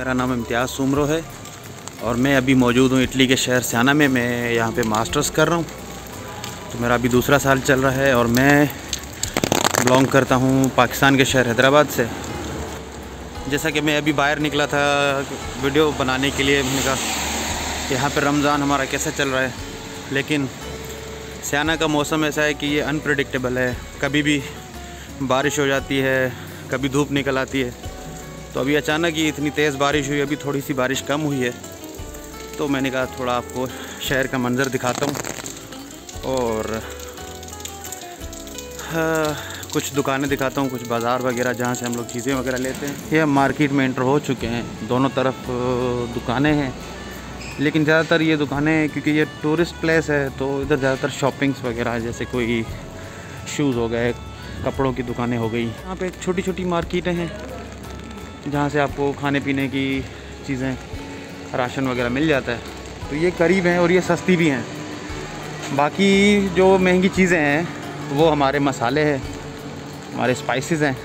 मेरा नाम इम्तियाज़ सुमरो है और मैं अभी मौजूद हूँ इटली के शहर सियाना में। मैं यहाँ पे मास्टर्स कर रहा हूँ, तो मेरा अभी दूसरा साल चल रहा है और मैं बिलोंग करता हूँ पाकिस्तान के शहर हैदराबाद से। जैसा कि मैं अभी बाहर निकला था वीडियो बनाने के लिए, मैंने कहा यहाँ पे रमज़ान हमारा कैसा चल रहा है, लेकिन सियाना का मौसम ऐसा है कि ये अनप्रेडिक्टेबल है। कभी भी बारिश हो जाती है, कभी धूप निकल आती है। तो अभी अचानक ही इतनी तेज़ बारिश हुई, अभी थोड़ी सी बारिश कम हुई है, तो मैंने कहा थोड़ा आपको शहर का मंज़र दिखाता हूँ और कुछ दुकानें दिखाता हूँ, कुछ बाज़ार वगैरह जहाँ से हम लोग चीज़ें वगैरह लेते हैं। ये हम मार्केट में एंटर हो चुके हैं, दोनों तरफ दुकानें हैं, लेकिन ज़्यादातर ये दुकानें क्योंकि ये टूरिस्ट प्लेस है तो इधर ज़्यादातर शॉपिंग्स वगैरह जैसे कोई शूज़ हो गए, कपड़ों की दुकानें हो गई। यहाँ पे छोटी छोटी मार्केटें हैं जहाँ से आपको खाने पीने की चीज़ें, राशन वगैरह मिल जाता है। तो ये करीब हैं और ये सस्ती भी हैं। बाकी जो महंगी चीज़ें हैं वो हमारे मसाले हैं, हमारे स्पाइसेस हैं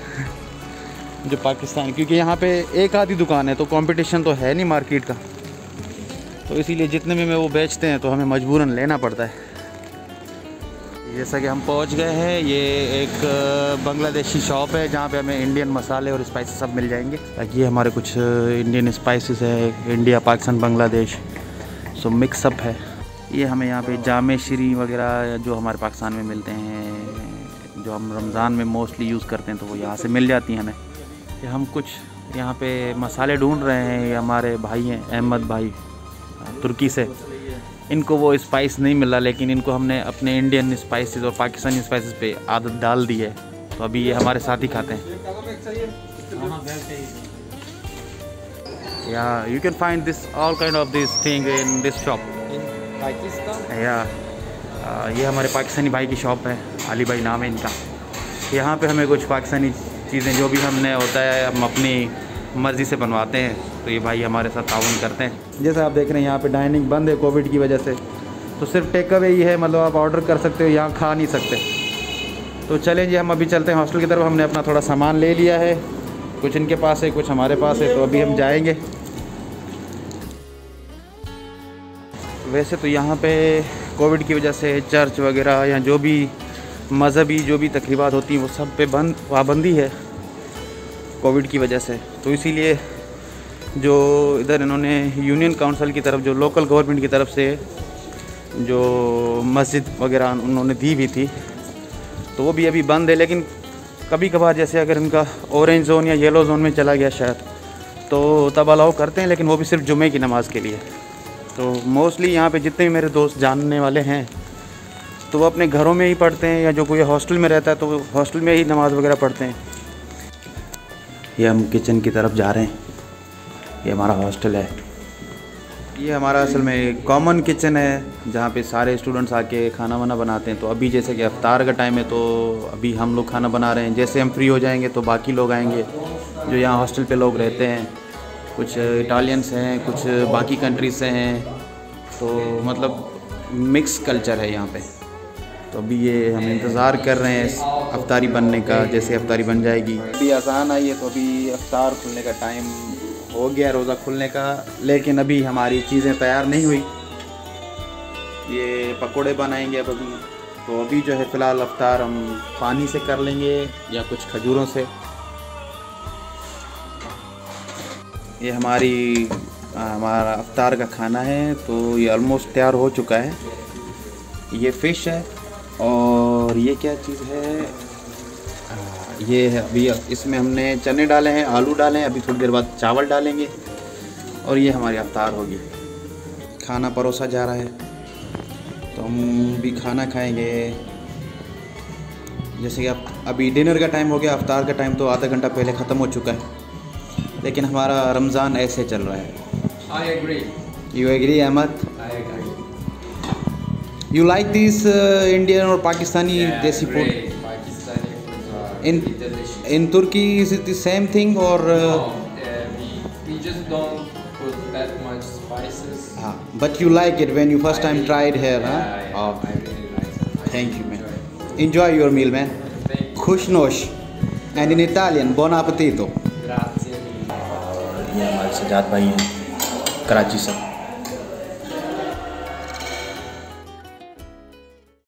जो पाकिस्तान, क्योंकि यहाँ पे एक आधी दुकान है तो कंपटीशन तो है नहीं मार्केट का, तो इसीलिए जितने में वो बेचते हैं तो हमें मजबूरन लेना पड़ता है। जैसा कि हम पहुँच गए हैं, ये एक बांग्लादेशी शॉप है जहाँ पे हमें इंडियन मसाले और स्पाइसेस सब मिल जाएंगे। ये हमारे कुछ इंडियन स्पाइसेस है, इंडिया पाकिस्तान बांग्लादेश सो मिक्सअप है। ये हमें यहाँ पे जामे श्री वगैरह जो हमारे पाकिस्तान में मिलते हैं, जो हम रमज़ान में मोस्टली यूज़ करते हैं, तो वो यहाँ से मिल जाती हैं हमें। ये हम कुछ यहाँ पे मसाले ढूंढ रहे हैं। ये हमारे भाई हैं अहमद भाई तुर्की से, इनको वो स्पाइस नहीं मिला, लेकिन इनको हमने अपने इंडियन स्पाइसेस और पाकिस्तानी स्पाइसेस पे आदत डाल दी है, तो अभी ये हमारे साथ ही खाते हैं। या you can find this all kind of this thing in this shop या ये हमारे पाकिस्तानी भाई की शॉप है, अली भाई नाम है इनका। यहाँ पे हमें कुछ पाकिस्तानी चीज़ें जो भी हमने होता है हम अपनी मर्ज़ी से बनवाते हैं, तो ये भाई हमारे साथ ताउन करते हैं। जैसे आप देख रहे हैं यहाँ पे डाइनिंग बंद है कोविड की वजह से, तो सिर्फ टेक अवे ही है, मतलब आप ऑर्डर कर सकते हो, यहाँ खा नहीं सकते। तो चलें जी, हम अभी चलते हैं हॉस्टल की तरफ। हमने अपना थोड़ा सामान ले लिया है, कुछ इनके पास है, कुछ हमारे पास है, तो अभी हम जाएंगे। वैसे तो यहाँ पे कोविड की वजह से चर्च वगैरह या जो भी मज़हबी जो भी तकरीबात होती हैं वो सब पे पाबंदी है कोविड की वजह से। तो इसीलिए जो इधर इन्होंने यूनियन काउंसिल की तरफ, जो लोकल गवर्नमेंट की तरफ से जो मस्जिद वगैरह उन्होंने दी भी थी, तो वो भी अभी बंद है। लेकिन कभी कभार जैसे अगर इनका ऑरेंज जोन या येलो जोन में चला गया शायद, तो तब अलाउ करते हैं, लेकिन वो भी सिर्फ जुमे की नमाज़ के लिए। तो मोस्टली यहाँ पे जितने भी मेरे दोस्त जानने वाले हैं तो वो अपने घरों में ही पढ़ते हैं, या जो कोई हॉस्टल में रहता है तो वो हॉस्टल में ही नमाज़ वगैरह पढ़ते हैं। ये हम किचन की तरफ जा रहे हैं, ये हमारा हॉस्टल है। ये हमारा असल में कॉमन किचन है जहाँ पे सारे स्टूडेंट्स आके खाना वाना बनाते हैं। तो अभी जैसे कि इफ्तार का टाइम है तो अभी हम लोग खाना बना रहे हैं। जैसे हम फ्री हो जाएंगे तो बाकी लोग आएंगे जो यहाँ हॉस्टल पे लोग रहते हैं, कुछ इटालियंस हैं, कुछ बाकी कंट्रीज से हैं, तो मतलब मिक्स कल्चर है यहाँ पे। तो अभी ये हम इंतज़ार कर रहे हैं अफ्तारी बनने का। जैसे अफ्तारी बन जाएगी, अभी अज़ान आई है तो अभी अफ्तार खुलने का टाइम हो गया, रोज़ा खुलने का, लेकिन अभी हमारी चीज़ें तैयार नहीं हुई। ये पकोड़े बनाएंगे अब अभी, तो अभी जो है फ़िलहाल अफ्तार हम पानी से कर लेंगे या कुछ खजूरों से। ये हमारा अफ्तार का खाना है, तो ये ऑलमोस्ट तैयार हो चुका है। ये फ़िश है और ये क्या चीज़ है, ये है अभी इसमें हमने चने डाले हैं, आलू डाले हैं, अभी थोड़ी देर बाद चावल डालेंगे और ये हमारी अफ्तार होगी। खाना परोसा जा रहा है तो हम भी खाना खाएंगे। जैसे कि अभी डिनर का टाइम हो गया, अफ्तार का टाइम तो आधा घंटा पहले ख़त्म हो चुका है, लेकिन हमारा रमज़ान ऐसे चल रहा है। I agree. You agree, Ahmad? I agree. You like this Indian or Pakistani desi food? Pakistani food are In really delicious. in Turkey, is it the same thing or? No, we just don't put that much spices. But you like it when you first time tried here, huh? Yeah, Oh, I really like it. thank you, man. Enjoy your meal, man. Thank you. Khush nosh. And in Italian, buon appetito. Grazie mille. ये हमारे सजाद भाई हैं कराची से।